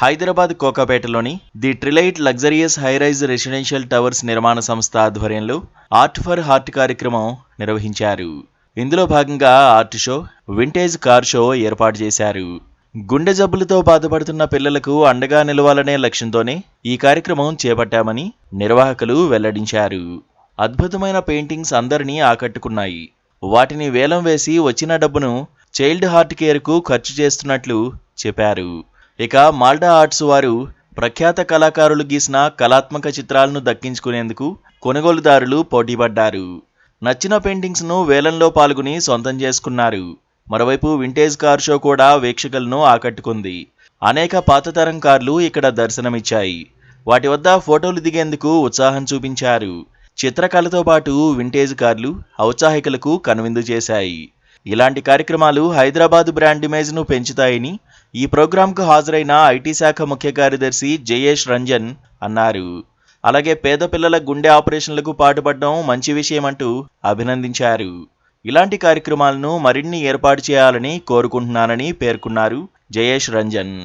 హైదరాబాద్ కోకాపేటలోని the Trilight luxurious high rise residential towers నిర్మాణ సంస్థ ఆధ్వర్యంలో ఆర్ట్ ఫర్ హార్ట్ కార్యక్రమం నిర్వహించారు. ఇందులో భాగంగా art show, vintage car show ఏర్పాటు చేశారు. గుండె జబ్బులతో బాధపడుతున్న పిల్లలకు అండగా నిలవాలనే లక్ష్యంతోనే ఈ కార్యక్రమం చేపట్టామని నిర్వాహకులు వెల్లడించారు. అద్భుతమైన పెయింటింగ్స్ అందరినీ ఆకట్టుకున్నాయి. వాటిని వేలం వేసి వచ్చిన డబ్బును చైల్డ్ హార్ట్ కేర్కు ఖర్చు చేస్తున్నట్లు చెప్పారు. ఇక మాల్డా ఆర్ట్స్ వారు ప్రఖ్యాత కళాకారులు గీసిన కళాత్మక చిత్రాలను దక్కించుకునేందుకు కొనుగోలుదారులు పోటీపడ్డారు. నచ్చిన పెయింటింగ్స్ను వేలంలో పాల్గొని సొంతం చేసుకున్నారు. మరోవైపు వింటేజ్ కార్ షో కూడా వీక్షకులను ఆకట్టుకుంది. అనేక పాతతరం కార్లు ఇక్కడ దర్శనమిచ్చాయి. వాటి వద్ద ఫోటోలు దిగేందుకు ఉత్సాహం చూపించారు. చిత్రకళతో పాటు వింటేజ్ కార్లు ఔత్సాహికులకు కనువిందు చేశాయి. ఇలాంటి కార్యక్రమాలు హైదరాబాద్ బ్రాండ్ ఇమేజ్ను పెంచుతాయని ఈ ప్రోగ్రాంకు హాజరైన ఐటీ శాఖ ముఖ్య కార్యదర్శి జయేష్ రంజన్ అన్నారు. అలాగే పేద పిల్లల గుండె ఆపరేషన్లకు పాటుపడడం మంచి విషయమంటూ అభినందించారు. ఇలాంటి కార్యక్రమాలను మరిన్ని ఏర్పాటు చేయాలని కోరుకుంటున్నానని పేర్కొన్నారు జయేష్ రంజన్.